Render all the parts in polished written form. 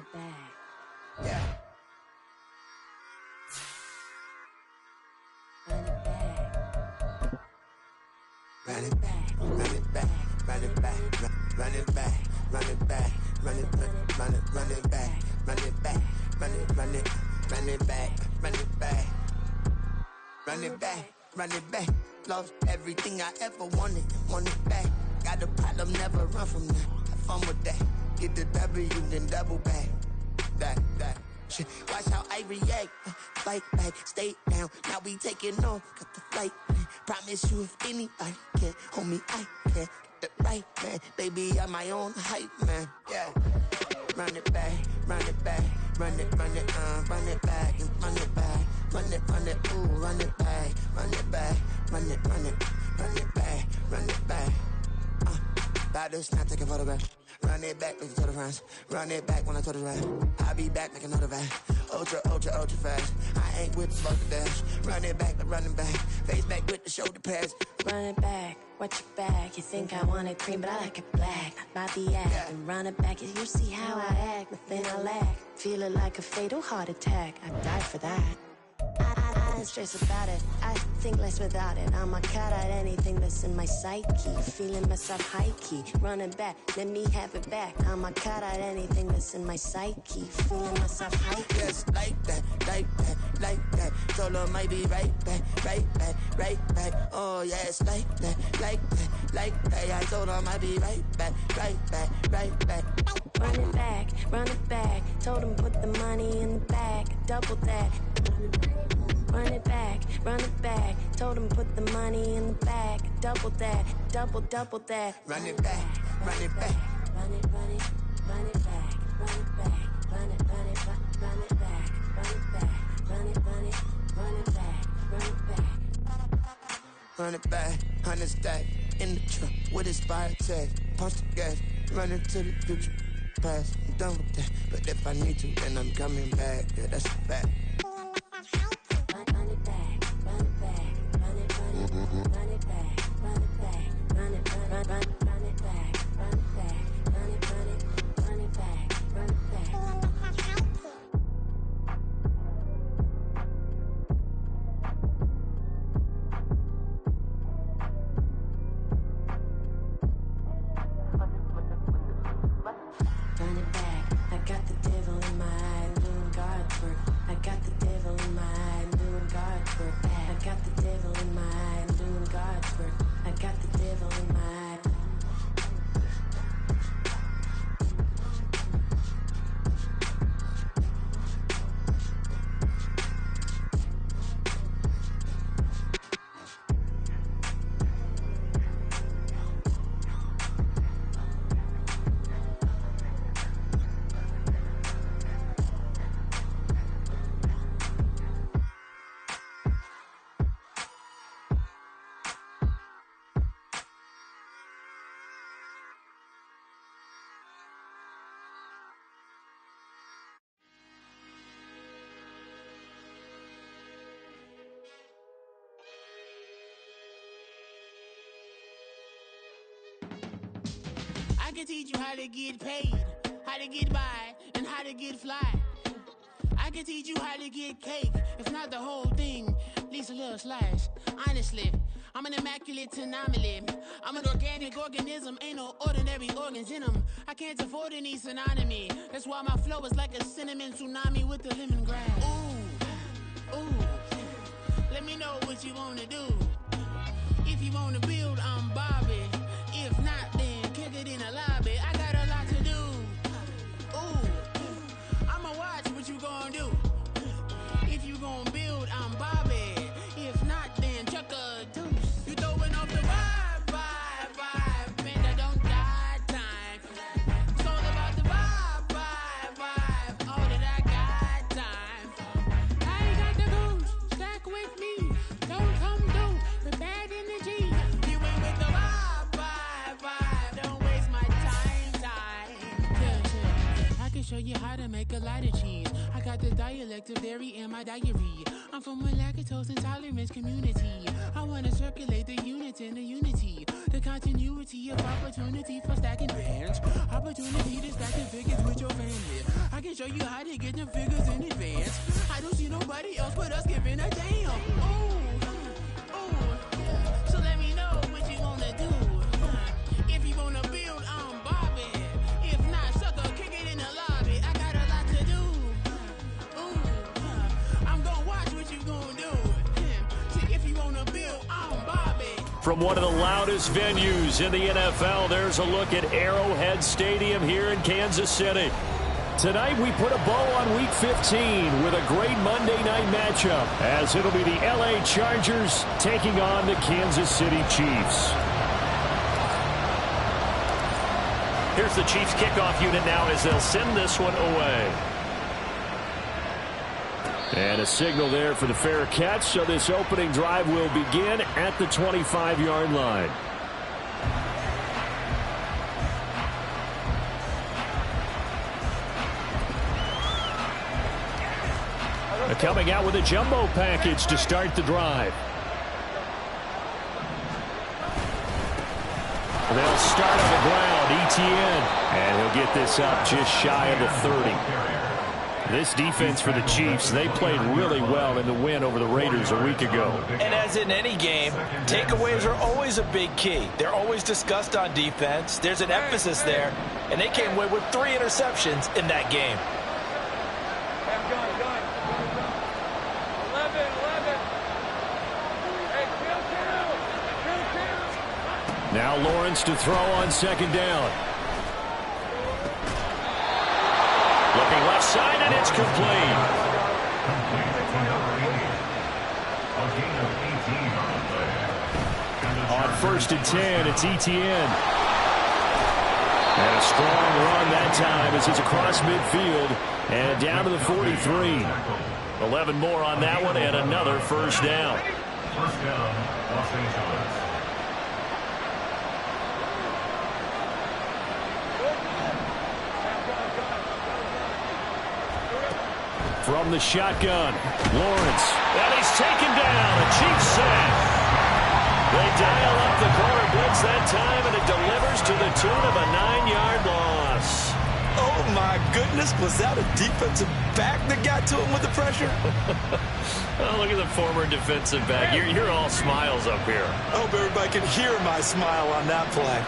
it back. Yeah. Run it back. Run it back, run it back, run it back, run it back, run it back, run it back, run it back, run it back, run it back, run it back, run it back, run it back. Lost everything I ever wanted, want it back. Got a problem, never run from that. Have fun with that. Get the W, then double back. That. Shit. Watch how I react. Fight back, stay down. Now we taking off, got the flight. Promise you if anybody can hold me, I can. Get it right, man. Baby, I'm my own hype, man. Yeah. Run it back, run it back, run it back, and run it back, run it, ooh, run it back, run it back, run it back, run it back. About to snap, take a photograph. Run it back, make it to the friends. Run it back when I told it right. I'll be back, make another back. Ultra fast. I ain't with the smoke dash. Run it back, running back. Face back with the shoulder pads. Run it back, watch your back. You think I want it cream, but I like it black. Not the act. Yeah. And run it back, you see how I act. Nothing I lack. Feel it like a fatal heart attack. I'd die for that. I don't stress about it. I think less without it. I'm a cut at anything that's in my psyche. Feeling myself high key. Running back, let me have it back. I'm a cut at anything that's in my psyche. Feeling myself high key. Yes, like that. Told her might be right back. Oh, yes, like that. I told her might be right back. Run it back. Told him put the money in the bag. Double that. Run it back. Told him put the money in the bag. Double that. Double that. Run it back. Run it back. Run it back. Run it back. Run it back. Run it back. Run it back. Run it back. Run it back, 100 stack in the truck with expired tag. Punch the gas, run into the future. Past, I'm done with that. But if I need to, then I'm coming back. Yeah, that's a fact. Run it back. Run it back. Run it back. Run it back. Run it back. Run it back. Run it back. Run it back. I can teach you how to get paid, how to get by, and how to get fly. I can teach you how to get cake, if not the whole thing, at least a little slice. Honestly, I'm an immaculate anomaly. I'm an organic organism, ain't no ordinary organs in them. I can't afford any synonymy. That's why my flow is like a cinnamon tsunami with the lemongrass. Ooh, let me know what you wanna do. If you wanna build, I'm Bobby. If not, then kick it in the lobby. I got a lot to do. Ooh, I'ma watch what you gon' do. If you gon' build, I'm Bobby. If not, then chuck a deuce. You throwing off the vibe. Man, I don't die time. It's all about the vibe. All that I got time. I ain't got the goose. Stack with me. Don't come through with bad energy. You ain't with the vibe. dairy in my diary. I'm from a lactose intolerance community. I want to circulate the units in the unity. The continuity of opportunity for stacking bands. Opportunity to stack the figures with your family. I can show you how to get them figures in advance. I don't see nobody else but us giving a damn. Ooh, so let me know what you wanna do. If you wanna build, I'm Bobby. If not, sucker, kick it in the lobby. I got a lot to do. I'm gonna watch what you gonna do. See, if you wanna build, I'm Bobby. From one of the loudest venues in the NFL, there's a look at Arrowhead Stadium here in Kansas City. Tonight, we put a bow on Week 15 with a great Monday night matchup, as it'll be the LA Chargers taking on the Kansas City Chiefs. Here's the Chiefs kickoff unit now as they'll send this one away. And a signal there for the fair catch, so this opening drive will begin at the 25-yard line. Coming out with a jumbo package to start the drive. They'll start on the ground, ETN, and he'll get this up just shy of the 30. This defense for the Chiefs, they played really well in the win over the Raiders a week ago. And as in any game, takeaways are always a big key. They're always discussed on defense. There's an emphasis there, and they came away with 3 interceptions in that game. Now Lawrence to throw on second down. Looking left side, and it's complete. On first and 10, it's ETN. And a strong run that time as he's across midfield and down to the 43. 11 more on that one, and another first down. First down, Los Angeles. From the shotgun, Lawrence. And he's taken down. A Chiefs sack. They dial up the corner blitz that time, and it delivers to the tune of a 9-yard loss. Oh, my goodness. Was that a defensive back that got to him with the pressure? Oh, look at the former defensive back. You're all smiles up here. I hope everybody can hear my smile on that play.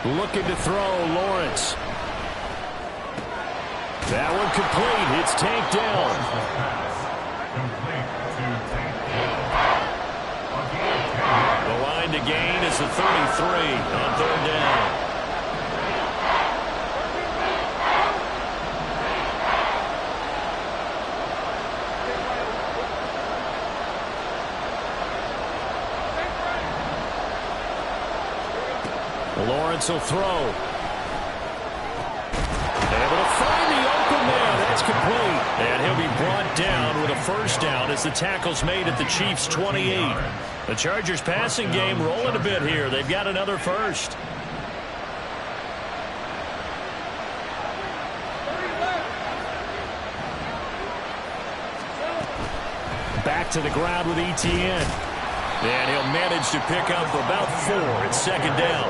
Looking to throw, Lawrence. That one complete. It's Tank down. The line to gain is the 33 on third down. Lawrence will throw. Able to find the open man. That's complete. And he'll be brought down with a first down as the tackle's made at the Chiefs' 28. The Chargers passing game rolling a bit here. They've got another first. Back to the ground with ETN. And he'll manage to pick up about 4 at second down.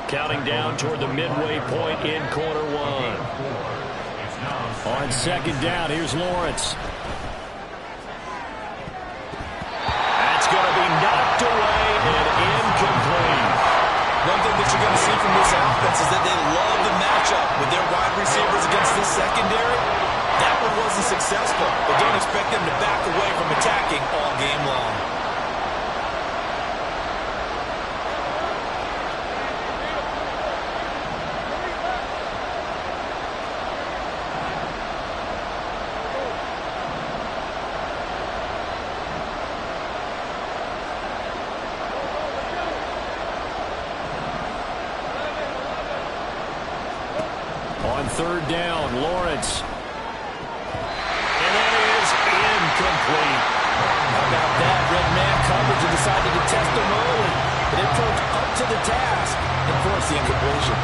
Counting down toward the midway point in quarter one. On second down, here's Lawrence. That's going to be knocked away and incomplete. One thing that you're going to see from this offense is that they love the matchup with their wide receivers against this secondary. That one wasn't successful, but don't expect them to back away from attacking all game long. On third down, Lawrence. And that is incomplete. How about that? Red man coverage and decided to test them early. But it proved to the task and force the incompletion.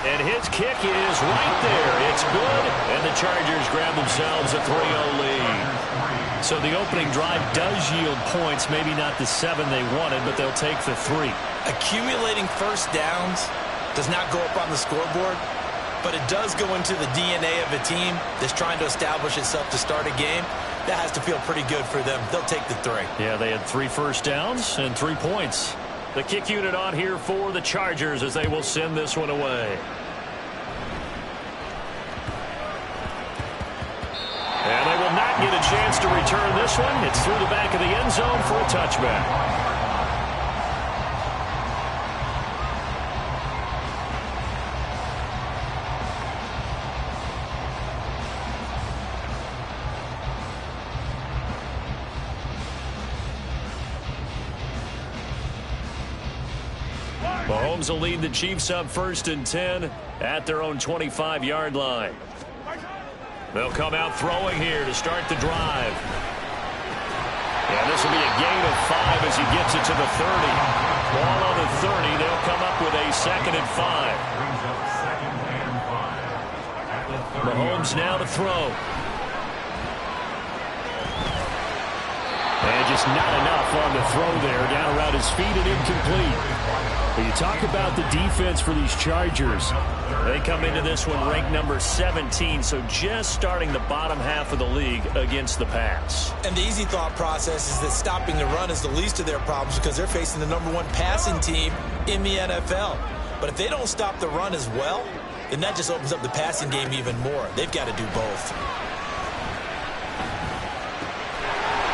And his kick is right there. It's good, and the Chargers grab themselves a 3-0 lead. So the opening drive does yield points, maybe not the 7 they wanted, but they'll take the 3. Accumulating first downs does not go up on the scoreboard, but it does go into the DNA of a team that's trying to establish itself to start a game. That has to feel pretty good for them. They'll take the 3. Yeah, they had 3 first downs and 3 points. The kick unit on here for the Chargers as they will send this one away. And they will not get a chance to return this one. It's through the back of the end zone for a touchback. Mahomes will lead the Chiefs up 1st and 10 at their own 25-yard line. They'll come out throwing here to start the drive. And this will be a gain of 5 as he gets it to the 30. Ball on the 30. They'll come up with a 2nd and 5. Mahomes now to throw. And just not enough on the throw there. Down around his feet and incomplete. But you talk about the defense for these Chargers. They come into this one ranked number 17, so just starting the bottom half of the league against the pass. And the easy thought process is that stopping the run is the least of their problems because they're facing the #1 passing team in the NFL. But if they don't stop the run as well, then that just opens up the passing game even more. They've got to do both.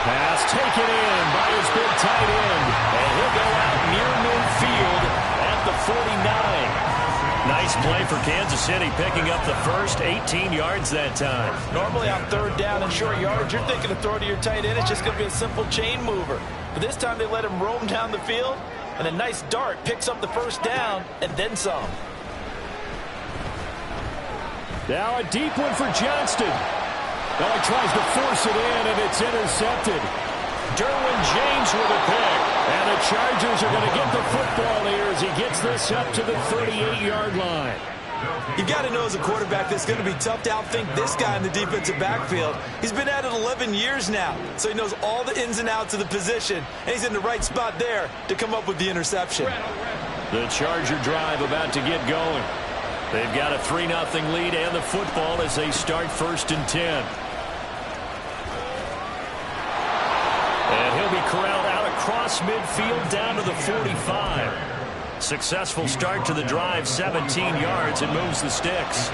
Pass taken in by his big tight end. And he'll go out near midfield at the 49. Nice play for Kansas City, picking up the first 18 yards that time. Normally on 3rd down and short yards, you're thinking of throw to your tight end. It's just going to be a simple chain mover. But this time they let him roam down the field, and a nice dart picks up the 1st down and then some. Now a deep one for Johnston. Well, he tries to force it in, and it's intercepted. Derwin James with a pick. And the Chargers are going to get the football here as he gets this up to the 38-yard line. You've got to know as a quarterback that it's going to be tough to outthink this guy in the defensive backfield. He's been at it 11 years now, so he knows all the ins and outs of the position, and he's in the right spot there to come up with the interception. The Charger drive about to get going. They've got a 3-0 lead and the football as they start 1st and 10. And he'll be corralled out across midfield down to the 45. Successful start to the drive, 17 yards, and moves the sticks.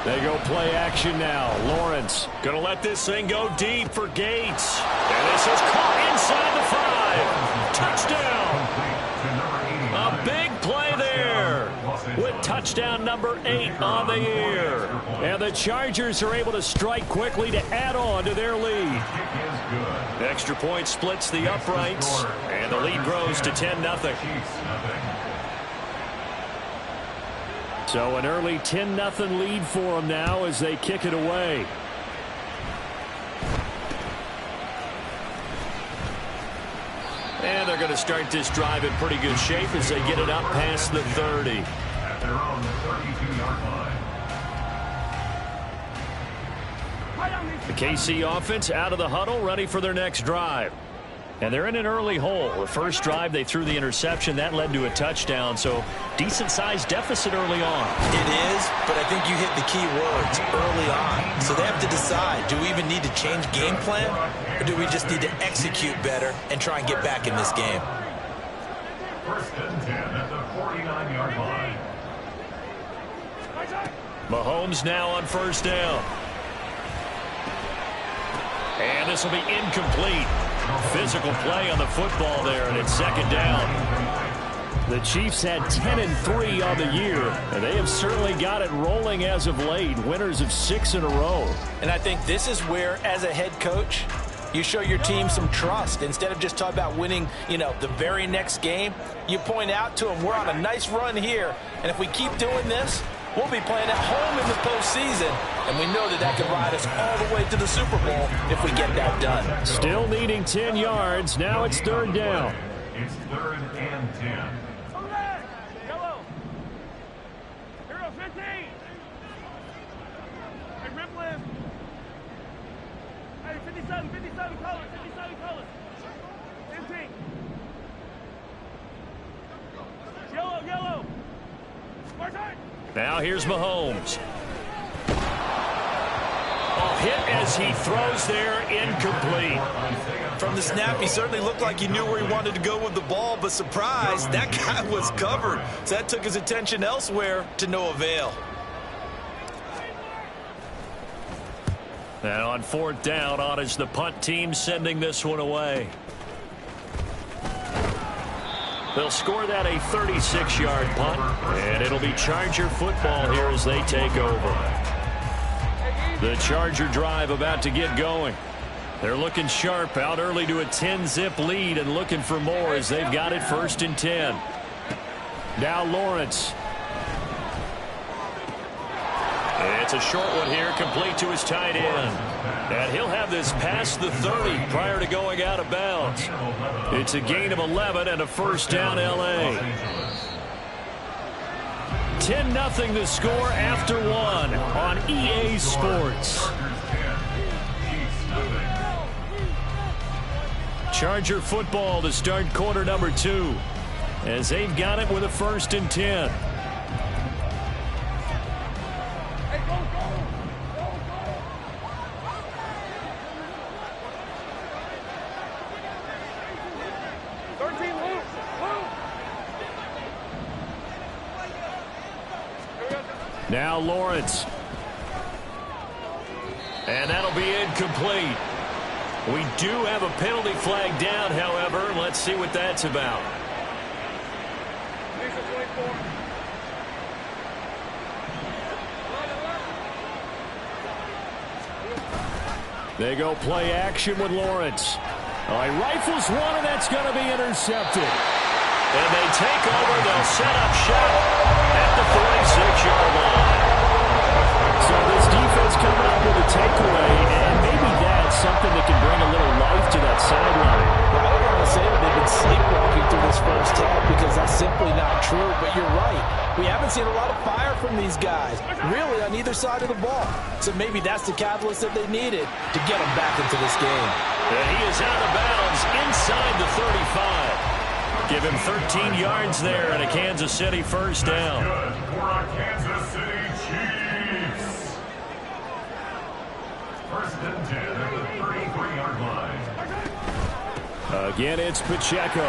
They go play action now. Lawrence going to let this thing go deep for Gates. And this is caught inside the 5. Touchdown. A big play there with touchdown number 8 on the year. And the Chargers are able to strike quickly to add on to their lead. Extra point splits the uprights, and the lead grows to 10-0. So an early 10-0 lead for them now as they kick it away. And they're going to start this drive in pretty good shape as they get it up past the 30. At their own 32-yard line. The KC offense out of the huddle, ready for their next drive. And they're in an early hole. The first drive, they threw the interception. That led to a touchdown, so decent-sized deficit early on. It is, but I think you hit the key words early on. So they have to decide, do we even need to change game plan, or do we just need to execute better and try and get back in this game? 1st and 10 at the 49-yard line. Mahomes now on 1st down. And this will be incomplete. Physical play on the football there, and it's 2nd down. The Chiefs had 10-3 on the year, and they have certainly got it rolling as of late. Winners of 6 in a row. And I think this is where, as a head coach, you show your team some trust. Instead of just talking about winning, the very next game, you point out to them, we're on a nice run here, and if we keep doing this, we'll be playing at home in the postseason And we know that can ride us all the way to the Super Bowl if we get that done. Still needing 10 yards. Now it's third down. It's 3rd and 10. Yellow. Hero 15. Hey, Ripley. Hey, 57 colors. 15. Yellow. Now here's Mahomes. Hit as he throws there, incomplete. From the snap, he certainly looked like he knew where he wanted to go with the ball, but surprise, that guy was covered. So that took his attention elsewhere to no avail. And on 4th down, on is the punt team sending this one away. They'll score that a 36-yard punt, and it'll be Charger football here as they take over. The Charger drive about to get going. They're looking sharp, out early to a 10-zip lead and looking for more as they've got it 1st and 10. Now Lawrence. It's a short one here, complete to his tight end. And he'll have this past the 30 prior to going out of bounds. It's a gain of 11 and a 1st down L.A. 10-0 the score after 1 on EA Sports. Charger football to start quarter number 2 as they've got it with a 1st and 10. Now Lawrence. And that'll be incomplete. We do have a penalty flag down, however. Let's see what that's about. They go play action with Lawrence. He rifles one, and that's going to be intercepted. And they take over. They'll set up shop at the 46-yard line. So this defense coming up with a takeaway, and maybe that's something that can bring a little life to that sideline. Well, I don't want to say that they've been sleepwalking through this first half because that's simply not true, but you're right. We haven't seen a lot of fire from these guys, really, on either side of the ball. So maybe that's the catalyst that they needed to get them back into this game. And he is out of bounds inside the 35. Give him 13 yards there and a Kansas City 1st down. Good for a Kansas City Chiefs. 1st and 10 at the 33-yard line. Again, it's Pacheco.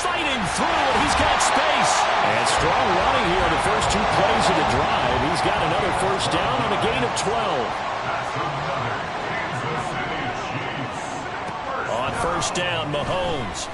Fighting through, and he's got space. And strong running here the first 2 plays of the drive. He's got another 1st down on a gain of 12. That's another Kansas City Chiefs. On 1st down, Mahomes.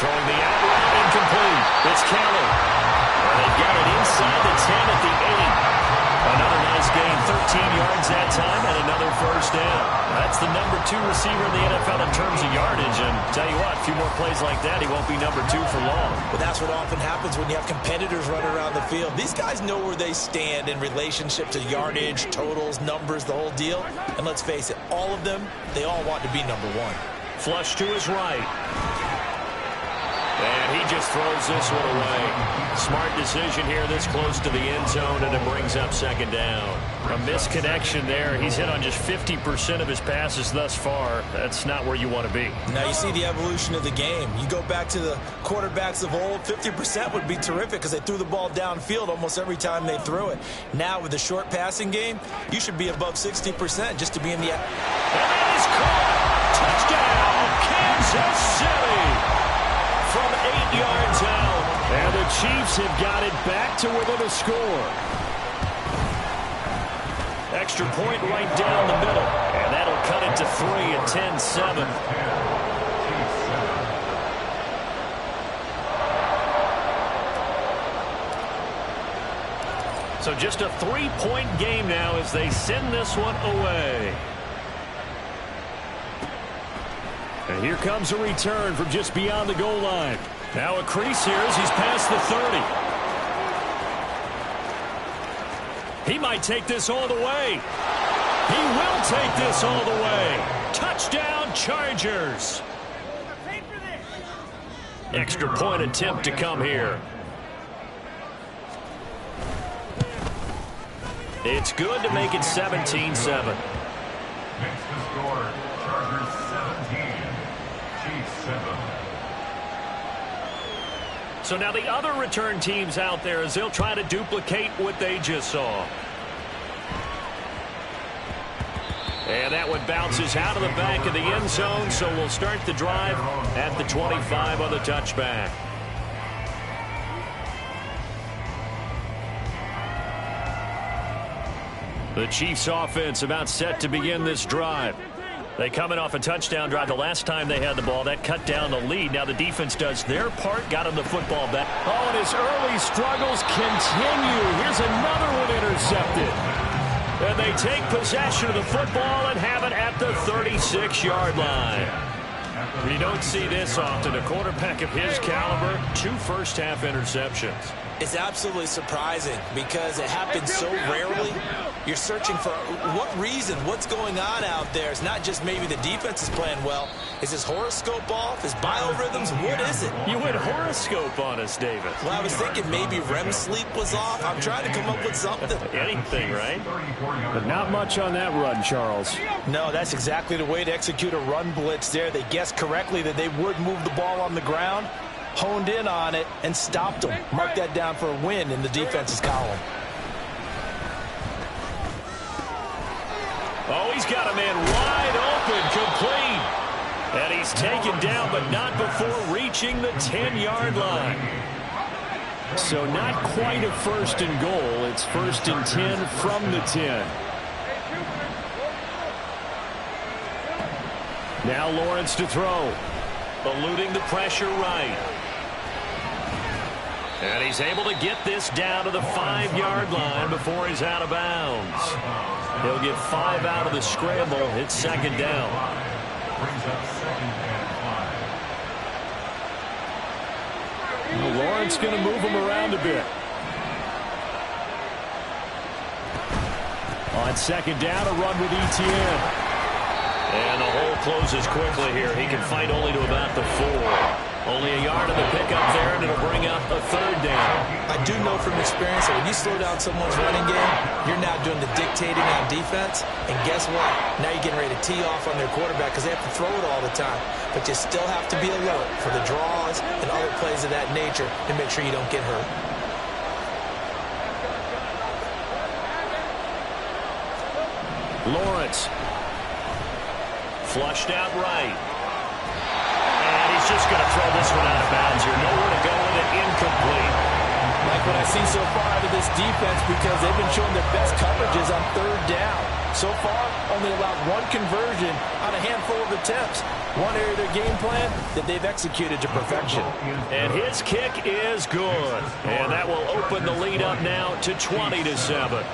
Throwing the out route, incomplete. It's Kelly. And they've got it inside the 10 at the 8. Another nice gain, 13 yards that time, and another 1st down. That's the number 2 receiver in the NFL in terms of yardage, and tell you what, a few more plays like that, he won't be number 2 for long. Well, that's what often happens when you have competitors running around the field. These guys know where they stand in relationship to yardage, totals, numbers, the whole deal. And let's face it, all of them, they all want to be number 1. Flush to his right. And he just throws this one away. Smart decision here this close to the end zone, and it brings up 2nd down. A misconnection there. He's hit on just 50% of his passes thus far. That's not where you want to be. Now you see the evolution of the game. You go back to the quarterbacks of old, 50% would be terrific because they threw the ball downfield almost every time they threw it. Now with the short passing game, you should be above 60% just to be in the... And that is caught. Touchdown, Kansas City. From 8 yards out. And the Chiefs have got it back to within a score. Extra point right down the middle. And that'll cut it to 3 at 10-7. So just a 3-point game now as they send this one away. And here comes a return from just beyond the goal line. Now a crease here as he's past the 30. He might take this all the way. He will take this all the way. Touchdown, Chargers. Extra point attempt to come here. It's good to make it 17-7. Next to score, Chargers 17, Chiefs 7. So now the other return teams out there as they'll try to duplicate what they just saw. And that one bounces out of the back of the end zone, so we'll start the drive at the 25 on the touchback. The Chiefs offense about set to begin this drive. They coming off a touchdown drive the last time they had the ball. That cut down the lead. Now the defense does their part. Got him the football back. Oh, and his early struggles continue. Here's another one intercepted. And they take possession of the football and have it at the 36-yard line. You don't see this often. A quarterback of his caliber, 2 first-half interceptions. It's absolutely surprising because it happens so rarely. You're searching for what reason, what's going on out there. It's not just maybe the defense is playing well. Is his horoscope off? His biorhythms? What is it? You went horoscope on us, David. Well, I was thinking maybe REM sleep was off. I'm trying to come up with something. Anything, right? But not much on that run, Charles. No, that's exactly the way to execute a run blitz there. They guessed correctly that they would move the ball on the ground, honed in on it, and stopped them. Mark that down for a win in the defense's column. Oh, he's got a man wide open, complete. And he's taken down, but not before reaching the 10-yard line. So not quite a 1st and goal. It's 1st and 10 from the 10. Now Lawrence to throw. Eluding the pressure right. And he's able to get this down to the 5-yard line before he's out of bounds. He'll get 5 out of the scramble. It's 2nd down. Brings up 2nd and 5. Well, Lawrence going to move him around a bit. On 2nd down, a run with ETN. And the hole closes quickly here. He can fight only to about the 4. Only a yard of the pickup there, and it'll bring up a 3rd down. I do know from experience that when you slow down someone's running game, you're now doing the dictating on defense. And guess what? Now you're getting ready to tee off on their quarterback because they have to throw it all the time. But you still have to be alert for the draws and other plays of that nature to make sure you don't get hurt. Lawrence. Flushed out right. And he's just going to throw this one out of bounds here. Nowhere to go with it. Incomplete. Like what I've seen so far out of this defense because they've been showing their best coverages on 3rd down. So far, only allowed 1 conversion on a handful of attempts. One area of their game plan that they've executed to perfection. And his kick is good. And that will open the lead up now to 20-7.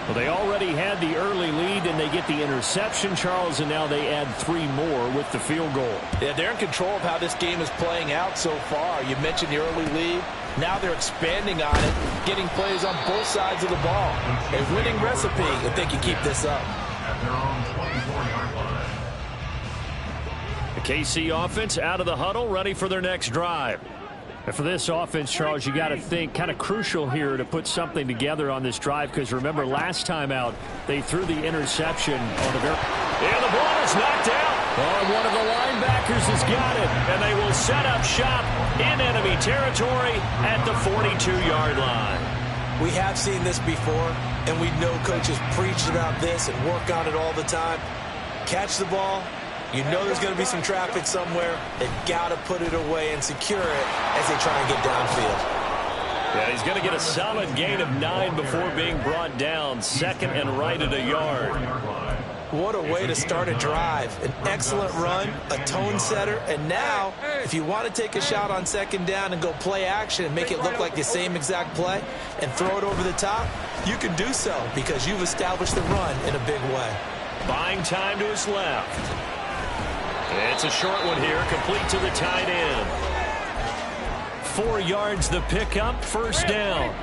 Well, they already had the early lead, and they get the interception, Charles, and now they add 3 more with the field goal. Yeah, they're in control of how this game is playing out so far. You mentioned the early lead. Now they're expanding on it, getting plays on both sides of the ball. A winning recipe if they can keep this up. At their own 24-yard line. The KC offense out of the huddle, ready for their next drive. And for this offense, Charles, you got to think kind of crucial here to put something together on this drive because remember last time out they threw the interception on the very. And the ball is knocked out. Oh, one of the linebackers has got it. And they will set up shop in enemy territory at the 42-yard line. We have seen this before, and we know coaches preach about this and work on it all the time. Catch the ball. You know there's going to be some traffic somewhere. They've got to put it away and secure it as they try and get downfield. Yeah, he's going to get a solid gain of 9 before being brought down. 2nd and right at a yard. What a way to start a drive. An excellent run, a tone setter, and now if you want to take a shot on 2nd down and go play action and make it look like the same exact play and throw it over the top, you can do so because you've established the run in a big way. Buying time to his left. It's a short one here, complete to the tight end. 4 yards the pickup, 1st down.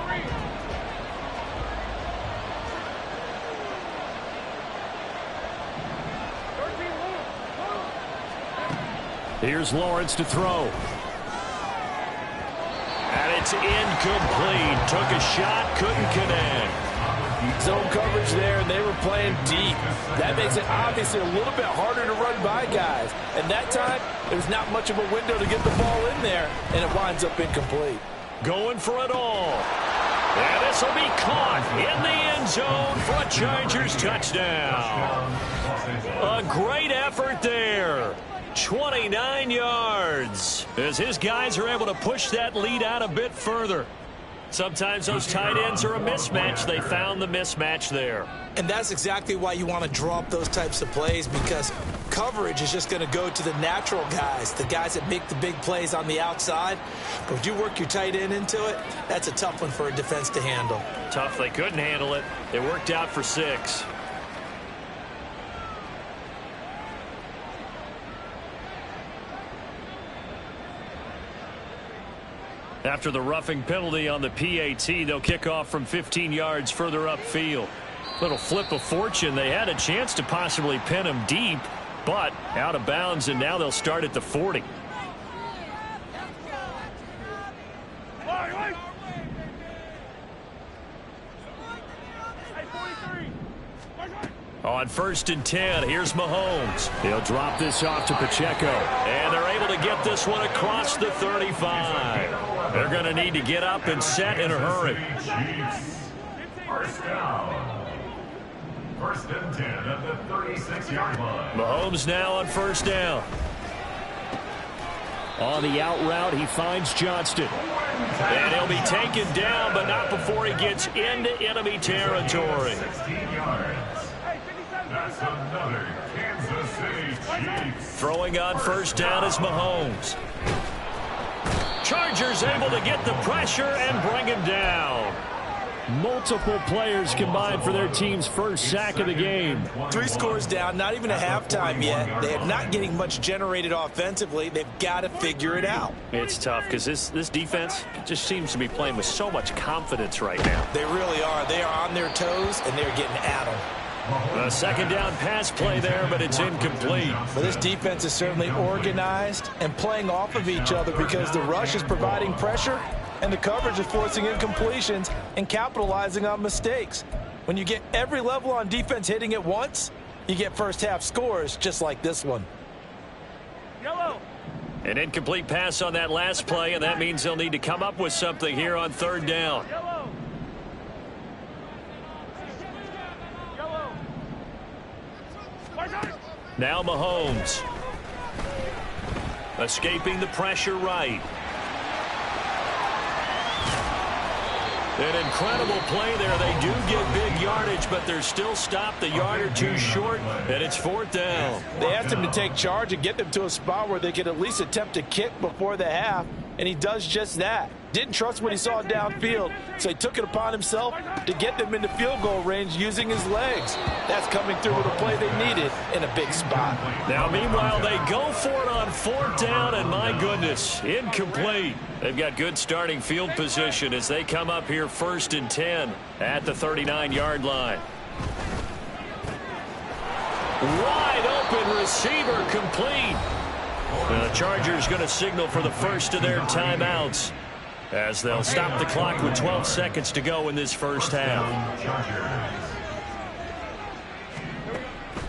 Here's Lawrence to throw. And it's incomplete. Took a shot, couldn't connect. Zone coverage there, and they were playing deep. That makes it obviously a little bit harder to run by guys. And that time, there's not much of a window to get the ball in there, and it winds up incomplete. Going for it all. And this will be caught in the end zone for a Chargers touchdown. A great effort there. 29 yards as his guys are able to push that lead out a bit further. Sometimes those tight ends are a mismatch. They found the mismatch there. And that's exactly why you want to draw up those types of plays, because coverage is just going to go to the natural guys, the guys that make the big plays on the outside. But would you work your tight end into it? That's a tough one for a defense to handle. Tough. They couldn't handle it. It worked out for 6. After the roughing penalty on the PAT, they'll kick off from 15 yards further upfield. Little flip of fortune. They had a chance to possibly pin him deep, but out of bounds, and now they'll start at the 40. On 1st and 10, here's Mahomes. He'll drop this off to Pacheco. And they're able to get this one across the 35. They're going to need to get up and set in a hurry. First down. 1st and 10 at the 36-yard line. Mahomes now on 1st down. On the out route, he finds Johnston. And he'll be taken down, but not before he gets into enemy territory. 16 yards. That's another Kansas City Chiefs. Throwing on 1st down is Mahomes. Chargers able to get the pressure and bring him down. Multiple players combined for their team's first sack of the game. 3 scores down, not even a halftime yet. They are not getting much generated offensively. They've got to figure it out. It's tough because this defense just seems to be playing with so much confidence right now. They really are. They are on their toes, and they're getting at them. A 2nd down pass play there, but it's incomplete. But this defense is certainly organized and playing off of each other because the rush is providing pressure and the coverage is forcing incompletions and capitalizing on mistakes. When you get every level on defense hitting at once, you get first half scores just like this one. Yellow. An incomplete pass on that last play, and that means they'll need to come up with something here on 3rd down. Yellow. Yellow. Now Mahomes. Escaping the pressure right. An incredible play there. They do get big yardage, but they're still stopped a yard or 2 short, and it's 4th down. They asked him to take charge and get them to a spot where they could at least attempt to kick before the half, and he does just that. Didn't trust what he saw downfield, so he took it upon himself to get them into field goal range using his legs. That's coming through with a play they needed in a big spot. Now, meanwhile, they go for it on 4th down, and my goodness, incomplete. They've got good starting field position as they come up here 1st and 10 at the 39-yard line. Wide open receiver complete. The Chargers going to signal for the first of their timeouts as they'll stop the clock with 12 seconds to go in this first half.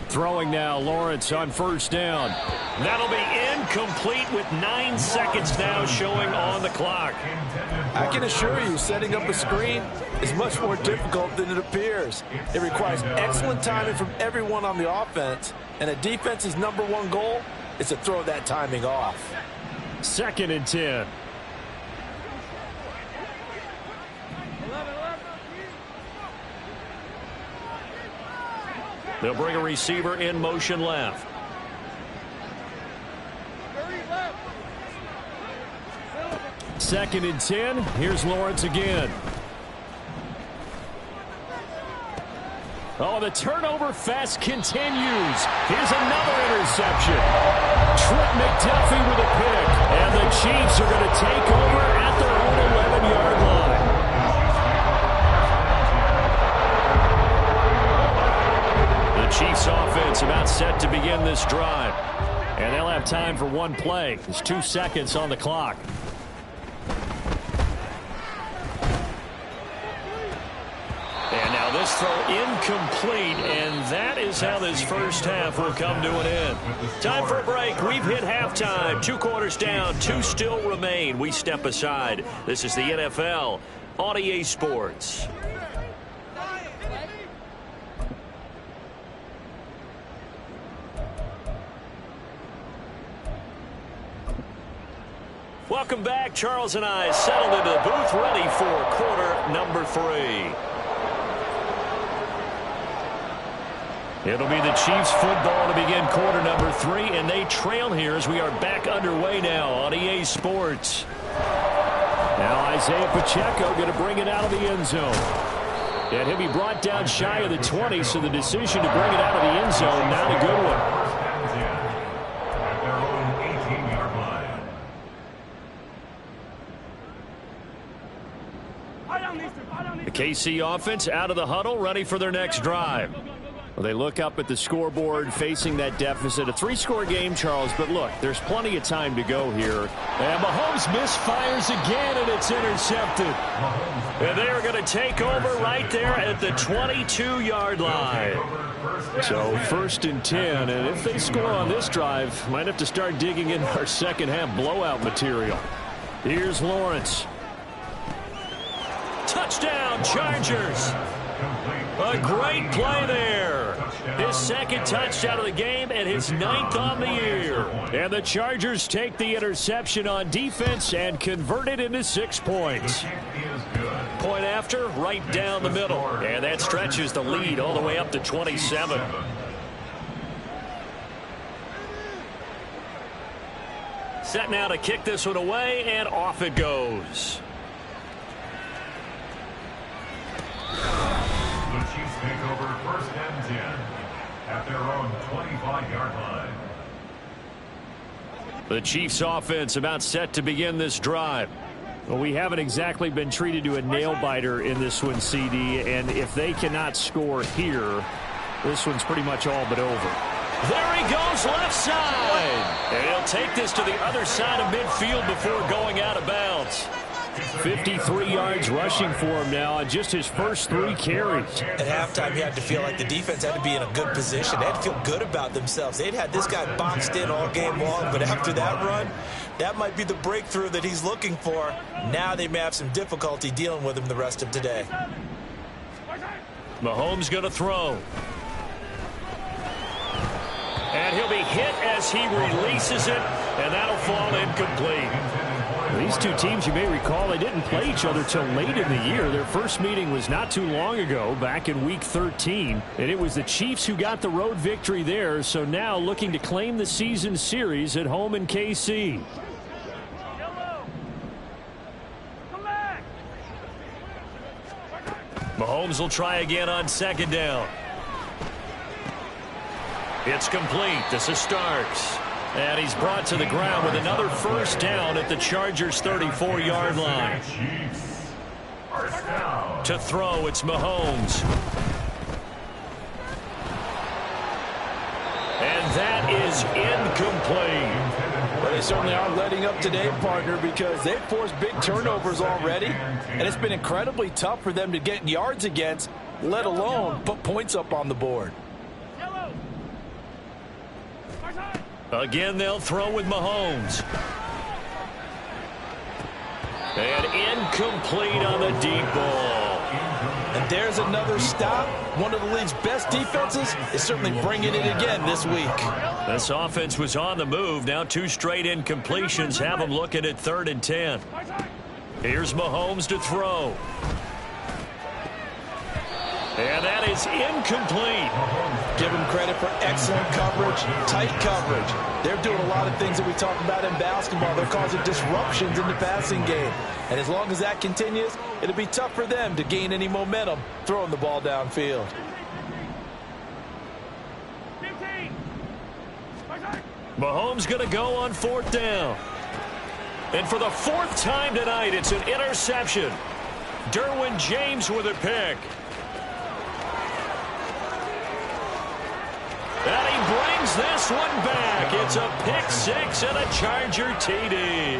Throwing now, Lawrence on 1st down. That'll be incomplete with 9 seconds now showing on the clock. I can assure you, setting up a screen is much more difficult than it appears. It requires excellent timing from everyone on the offense, and a defense's #1 goal is to throw that timing off. 2nd and 10. They'll bring a receiver in motion left. Second and 10. Here's Lawrence again. Oh, the turnover fest continues. Here's another interception. Trent McDuffie with a pick. And the Chiefs are going to take over at their own 11-yard line. The Chiefs offense about set to begin this drive. And they'll have time for one play. There's 2 seconds on the clock. And now this throw incomplete, and that is how this first half will come to an end. Time for a break. We've hit halftime. 2 quarters down, 2 still remain. We step aside. This is the NFL on EA Sports. Welcome back. Charles and I settled into the booth, ready for quarter number 3. It'll be the Chiefs football to begin quarter number 3, and they trail here as we are back underway now on EA Sports. Now Isaiah Pacheco going to bring it out of the end zone. And he'll be brought down shy of the 20, so the decision to bring it out of the end zone, not a good one. At their own 18-yard line. The KC offense out of the huddle, ready for their next drive. Well, they look up at the scoreboard facing that deficit. A 3-score game, Charles, but look, there's plenty of time to go here. And Mahomes misfires again, and it's intercepted. And they are going to take over right there at the 22-yard line. So 1st and 10, and if they score on this drive, might have to start digging in our second half blowout material. Here's Lawrence. Touchdown, Chargers. A great play there. His 2nd touchdown of the game and his 9th on the year. And the Chargers take the interception on defense and convert it into 6 points. Point after, right down the middle. And that stretches the lead all the way up to 27. Set now to kick this one away, and off it goes. The Chiefs take over 1st and 10 at their own 25-yard line. The Chiefs offense about set to begin this drive. Well, we haven't exactly been treated to a nail-biter in this one, CD, and if they cannot score here, this one's pretty much all but over. There he goes, left side. And he'll take this to the other side of midfield before going out of bounds. 53 yards rushing for him now on just his first 3 carries. At halftime, he had to feel like the defense had to be in a good position. They had to feel good about themselves. They'd had this guy boxed in all game long, but after that run, that might be the breakthrough that he's looking for. Now they may have some difficulty dealing with him the rest of today. Mahomes going to throw. And he'll be hit as he releases it, and that'll fall incomplete. These two teams, you may recall, they didn't play each other till late in the year. Their first meeting was not too long ago, back in Week 13. And it was the Chiefs who got the road victory there, so now looking to claim the season series at home in KC. Mahomes will try again on 2nd down. It's complete. This is Starks. And he's brought to the ground with another 1st down at the Chargers' 34-yard line. To throw, it's Mahomes. And that is incomplete. Well, they certainly are letting up today, partner, because they've forced big turnovers already, and it's been incredibly tough for them to get yards against, let alone put points up on the board. Again, they'll throw with Mahomes. And incomplete on the deep ball. And there's another stop. One of the league's best defenses is certainly bringing it again this week. This offense was on the move. Now 2 straight incompletions have them looking at 3rd and 10. Here's Mahomes to throw. And that is incomplete. Give them credit for excellent coverage, tight coverage. They're doing a lot of things that we talk about in basketball. They're causing disruptions in the passing game. And as long as that continues, it'll be tough for them to gain any momentum throwing the ball downfield. Mahomes going to go on 4th down. And for the 4th time tonight, it's an interception. Derwin James with a pick. And he brings brings this one back. It's a pick six and a Charger TD.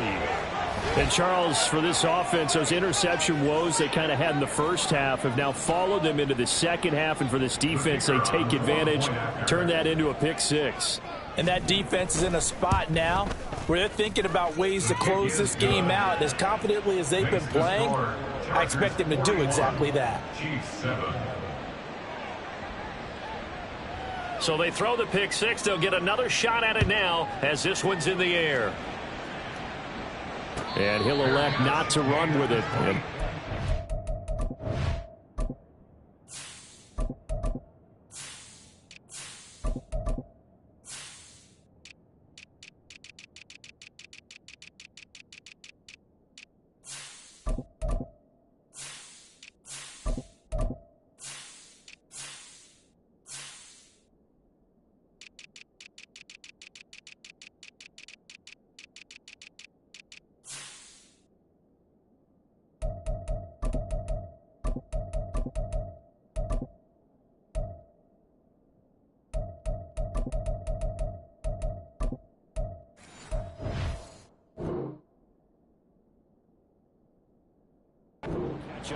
And, Charles, for this offense, those interception woes they kind of had in the first half have now followed them into the second half. And for this defense, they take advantage, turn that into a pick six. And that defense is in a spot now where they're thinking about ways to close this game out. As confidently as they've been playing, I expect them to do exactly that. So they throw the pick six. They'll get another shot at it now as this one's in the air. And he'll elect not to run with it.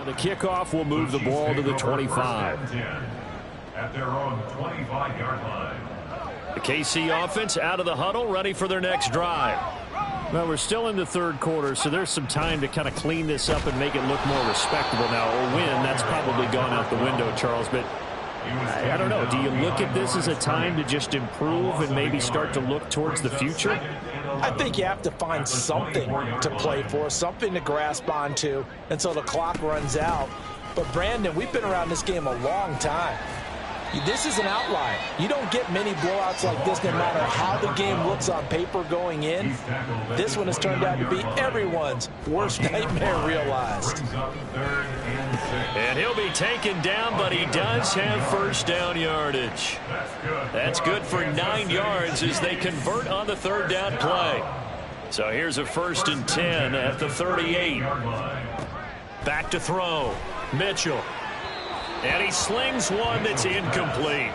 The kickoff will move the ball to the 25. At their own 25-yard line. The KC offense out of the huddle, ready for their next drive. Well, we're still in the third quarter, so there's some time to kind of clean this up and make it look more respectable. Now, a win, that's probably gone out the window, Charles, but I don't know. Do you look at this as a time to just improve and maybe start to look towards the future? I think you have to find something to play for, something to grasp onto until the clock runs out. But, Brandon, we've been around this game a long time. This is an outlier. You don't get many blowouts like this no matter how the game looks on paper going in. This one has turned out to be everyone's worst nightmare realized. And he'll be taken down, but he does have first down yardage. That's good for 9 yards as they convert on the third down play. So here's a 1st and 10 at the 38. Back to throw. Mitchell. And he slings one that's incomplete.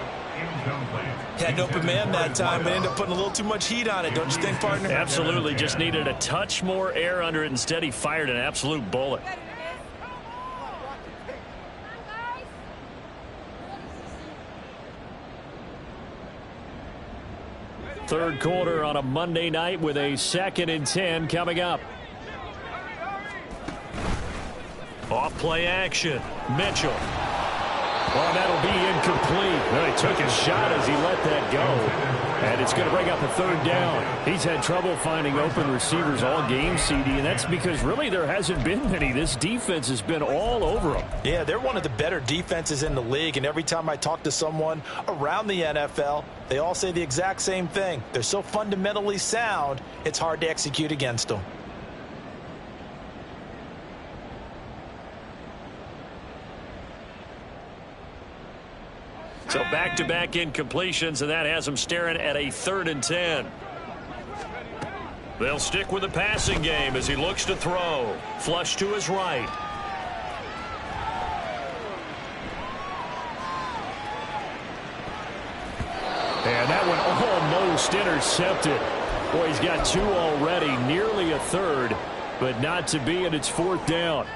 Had an open man that time, but ended up putting a little too much heat on it, don't you think, partner? Absolutely. Just needed a touch more air under it. Instead, he fired an absolute bullet. Third quarter on a Monday night with a 2nd and 10 coming up. Off play action. Mitchell. Well, that'll be incomplete. Well, he took a shot as he let that go. And it's going to bring up a 3rd down. He's had trouble finding open receivers all game, CD, and that's because really there hasn't been many. This defense has been all over them. Yeah, they're one of the better defenses in the league, and every time I talk to someone around the NFL, they all say the exact same thing. They're so fundamentally sound, it's hard to execute against them. So back-to-back incompletions, and that has them staring at a 3rd and 10. They'll stick with the passing game as he looks to throw. Flush to his right. And that one almost intercepted. Boy, he's got 2 already, nearly a 3rd, but not to be, and it's 4th down.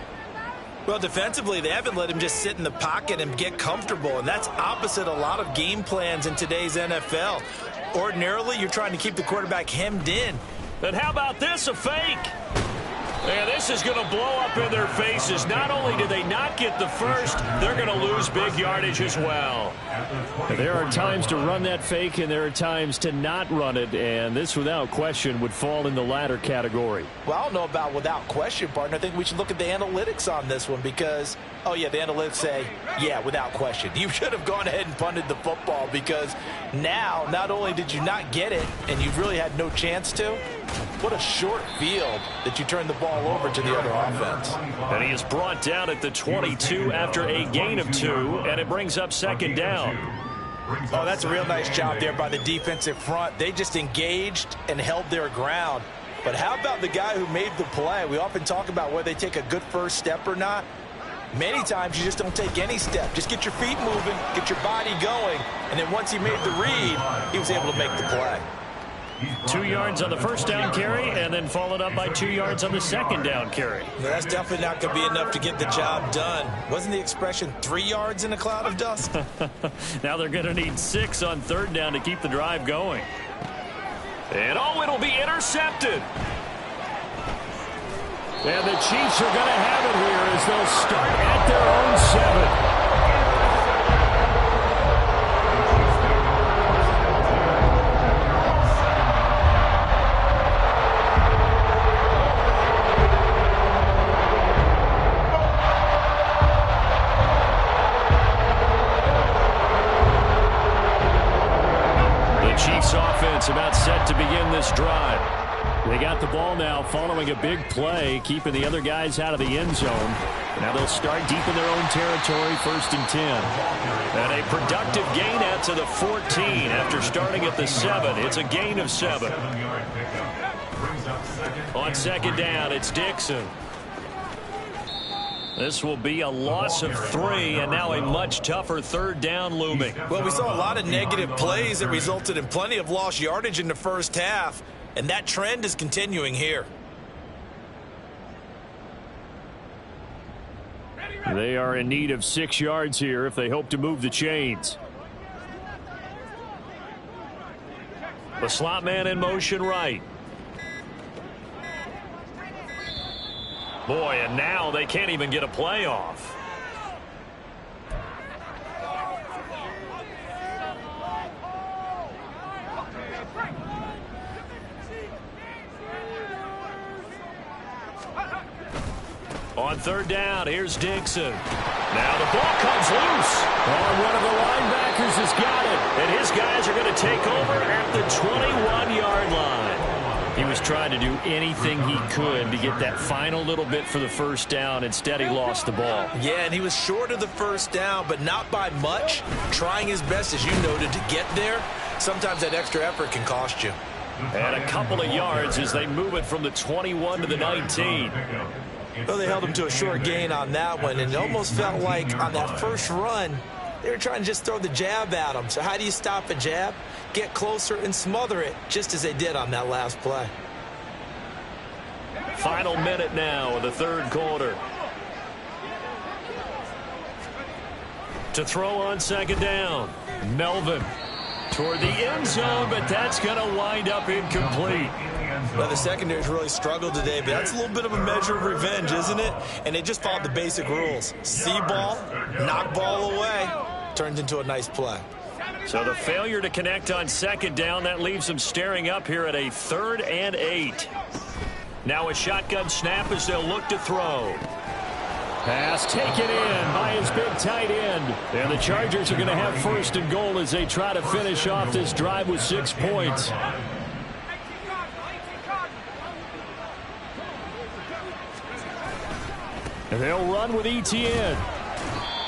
Well, defensively, they haven't let him just sit in the pocket and get comfortable, and that's opposite a lot of game plans in today's NFL. Ordinarily, you're trying to keep the quarterback hemmed in. And how about this, a fake? And this is going to blow up in their faces. Not only do they not get the first, they're going to lose big yardage as well. There are times to run that fake, and there are times to not run it, and this, without question, would fall in the latter category. Well, I don't know about without question, partner. I think we should look at the analytics on this one because, oh, yeah, the analytics say, yeah, without question. You should have gone ahead and punted the football because now, not only did you not get it, and you really had no chance to, what a short field that you turned the ball over to the other offense. And he is brought down at the 22 after a gain of 2, and it brings up 2nd down. Oh, that's a real nice job there by the defensive front. They just engaged and held their ground. But how about the guy who made the play? We often talk about whether they take a good first step or not. Many times you just don't take any step. Just get your feet moving, get your body going, and then once he made the read, he was able to make the play. 2 yards on the first down carry, and then followed up by 2 yards on the second down carry. Yeah, that's definitely not going to be enough to get the job done. Wasn't the expression 3 yards in a cloud of dust? Now they're going to need 6 on third down to keep the drive going. And it'll be intercepted. And the Chiefs are going to have it here as they'll start at their own 7. Chiefs offense about set to begin this drive. They got the ball now following a big play, keeping the other guys out of the end zone. Now they'll start deep in their own territory, 1st and 10. And a productive gain out to the 14 after starting at the 7. It's a gain of 7. On second down, it's Dixon. This will be a loss of 3, and now a much tougher third down looming. Well, we saw a lot of negative plays that resulted in plenty of lost yardage in the first half, and that trend is continuing here. They are in need of 6 yards here if they hope to move the chains. The slot man in motion right. Boy, and now they can't even get a play off. On third down, here's Dixon. Now the ball comes loose. Oh, one of the linebackers has got it. And his guys are going to take over at the 21-yard line. He was trying to do anything he could to get that final little bit for the first down. Instead, he lost the ball. Yeah, and he was short of the first down, but not by much. Trying his best, as you noted, to get there. Sometimes that extra effort can cost you. And a couple of yards as they move it from the 21 to the 19. Well, they held him to a short gain on that one, and it almost felt like on that first run, they were trying to just throw the jab at him. So how do you stop a jab? Get closer and smother it, just as they did on that last play. Final minute now of the third quarter. To throw on second down, Melvin toward the end zone, but that's going to wind up incomplete. Well, the secondary's really struggled today, but that's a little bit of a measure of revenge, isn't it? And they just followed the basic rules. See ball, knock ball away, turns into a nice play. So the failure to connect on second down, that leaves them staring up here at a 3rd and 8. Now a shotgun snap as they'll look to throw. Pass taken in by his big tight end. And the Chargers are going to have 1st and goal as they try to finish off this drive with 6 points. And they'll run with Etienne.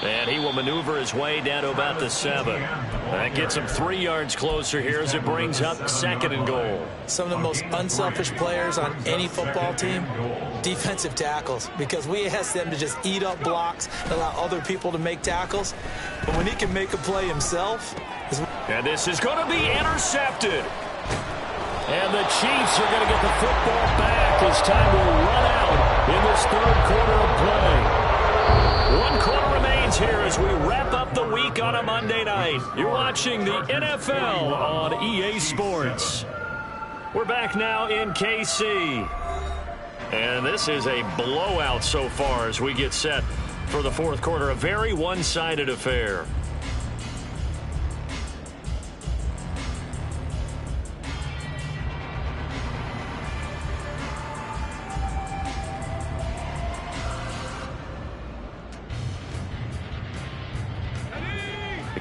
And he will maneuver his way down to about the 7. That gets him 3 yards closer here as it brings up 2nd and goal. Some of the most unselfish players on any football team, defensive tackles, because we ask them to just eat up blocks and allow other people to make tackles. But when he can make a play himself. And this is going to be intercepted. And the Chiefs are going to get the football back as time will run out in this third quarter of play. 1 quarter remains here as we wrap up the week on a Monday night. You're watching the NFL on EA Sports. We're back now in KC. And this is a blowout so far as we get set for the fourth quarter. A very one-sided affair.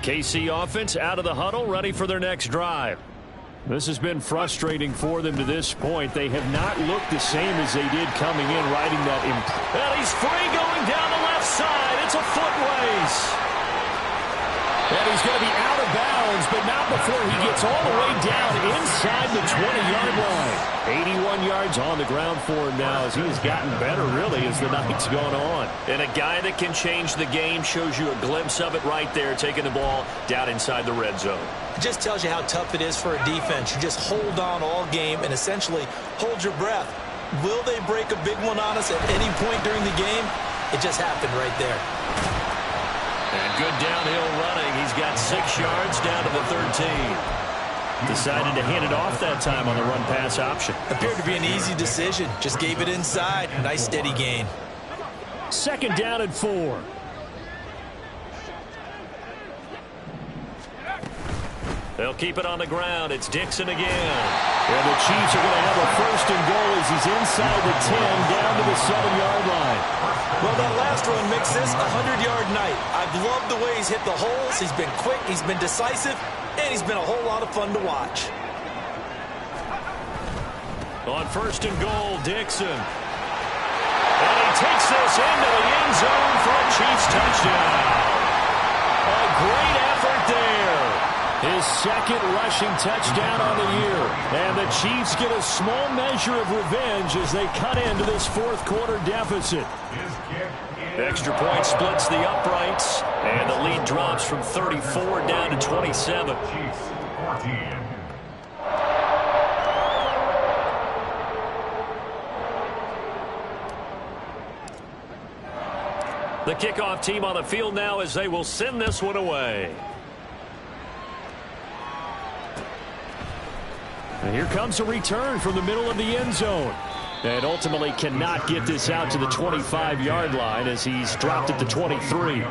KC offense out of the huddle, ready for their next drive. This has been frustrating for them to this point. They have not looked the same as they did coming in, riding that. And he's free going down the left side. It's a foot race. And he's going to be out of bounds, but not before he gets all the way down inside the 20-yard line. 81 yards on the ground for him now as he has gotten better, really, as the night's gone on. And a guy that can change the game shows you a glimpse of it right there, taking the ball down inside the red zone. It just tells you how tough it is for a defense. You just hold on all game and essentially hold your breath. Will they break a big one on us at any point during the game? It just happened right there. And good downhill running. He's got 6 yards down to the 13. Decided to hand it off that time on the run-pass option. Appeared to be an easy decision. Just gave it inside. Nice steady gain. 2nd down and 4. They'll keep it on the ground. It's Dixon again. And the Chiefs are going to have a 1st and goal as he's inside the 10 down to the 7-yard line. Well, that last run makes this a 100-yard night. I've loved the way he's hit the holes. He's been quick, he's been decisive, and he's been a whole lot of fun to watch. On 1st and goal, Dixon. And he takes this into the end zone for a Chiefs touchdown. A great effort there. His 2nd rushing touchdown on the year. And the Chiefs get a small measure of revenge as they cut into this 4th quarter deficit. Extra point splits the uprights, and the lead drops from 34 down to 27. Chiefs 14. The kickoff team on the field now as they will send this one away. And here comes a return from the middle of the end zone. And ultimately cannot get this out to the 25-yard line as he's dropped at the 23.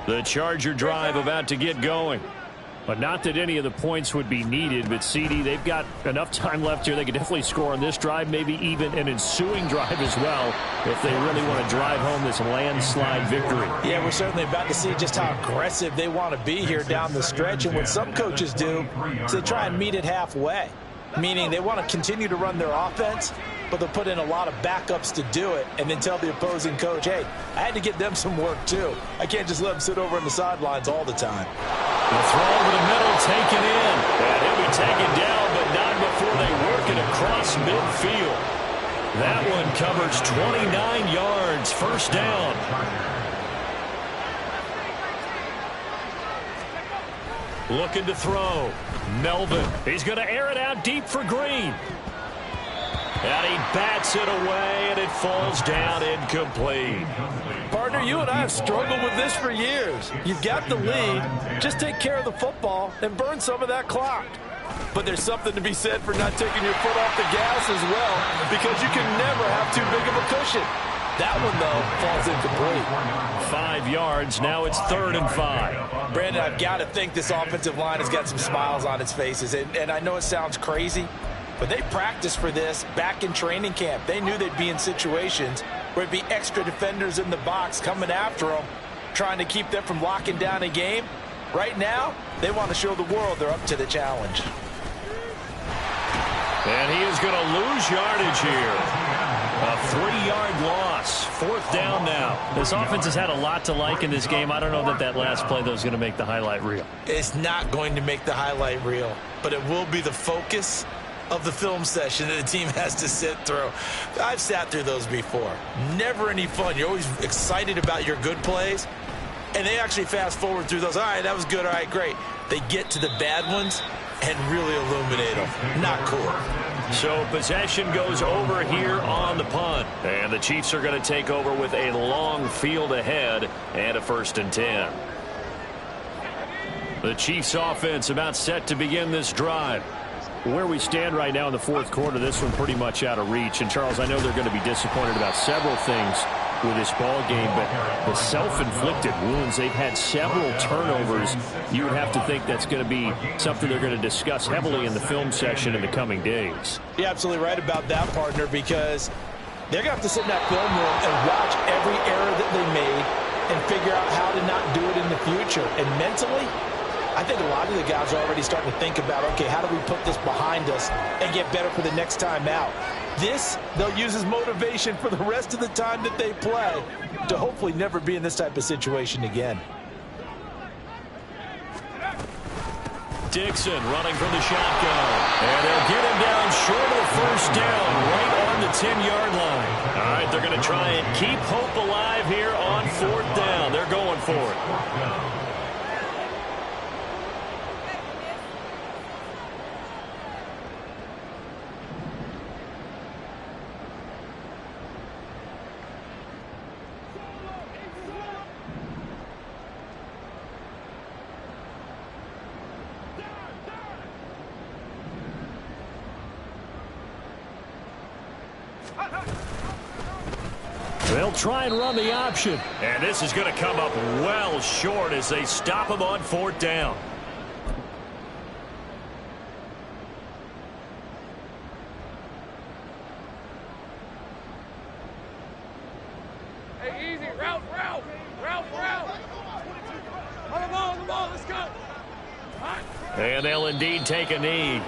The Charger drive about to get going. But not that any of the points would be needed, but CD, they've got enough time left here. They could definitely score on this drive, maybe even an ensuing drive as well, if they really want to drive home this landslide victory. Yeah, we're certainly about to see just how aggressive they want to be here down the stretch. And what some coaches do is they try and meet it halfway, meaning they want to continue to run their offense, but they'll put in a lot of backups to do it and then tell the opposing coach, hey, I had to get them some work too. I can't just let them sit over on the sidelines all the time. The throw over the middle, taken in. And he'll be taken down, but not before they work it across midfield. That one covers 29 yards, 1st down. Looking to throw. Melvin. He's going to air it out deep for Green. And he bats it away, and it falls down incomplete. Partner, you and I have struggled with this for years. You've got the lead. Just take care of the football and burn some of that clock. But there's something to be said for not taking your foot off the gas as well, because you can never have too big of a cushion. That one, though, falls incomplete. 5 yards. Now it's 3rd and 5. Brandon, I've got to think this offensive line has got some smiles on its faces. And I know it sounds crazy, but they practiced for this back in training camp. They knew they'd be in situations where it'd be extra defenders in the box coming after them, trying to keep them from locking down a game. Right now, they want to show the world they're up to the challenge. And he is going to lose yardage here. A 3-yard loss. 4th down now. This offense has had a lot to like in this game. I don't know that last play, though, is going to make the highlight reel. It's not going to make the highlight reel, but it will be the focus of the film session that the team has to sit through. I've sat through those before. Never any fun. You're always excited about your good plays, and they actually fast forward through those. All right, that was good. All right, great. They get to the bad ones and really illuminate them. Not cool. So possession goes over here on the punt. And the Chiefs are going to take over with a long field ahead and a 1st and 10. The Chiefs offense about set to begin this drive. Where we stand right now in the 4th quarter, this one pretty much out of reach. And, Charles, I know they're going to be disappointed about several things with this ball game, but the self-inflicted wounds, they've had several turnovers. You would have to think that's going to be something they're going to discuss heavily in the film session in the coming days. You're absolutely right about that, partner, because They're going to have to sit in that film room and watch every error that they made and figure out how to not do it in the future. And mentally, I think a lot of the guys are already starting to think about, okay, how do we put this behind us and get better for the next time out? This, they'll use as motivation for the rest of the time that they play to hopefully never be in this type of situation again. Dixon running from the shotgun. And they'll get him down short of the first down, right on the 10-yard line. All right, they're going to try and keep hope alive here on 4th down. They're going for it. They'll try and run the option. And this is going to come up well short as they stop him on 4th down. Hey, easy. Route. On the ball, let's go. And they'll indeed take a knee.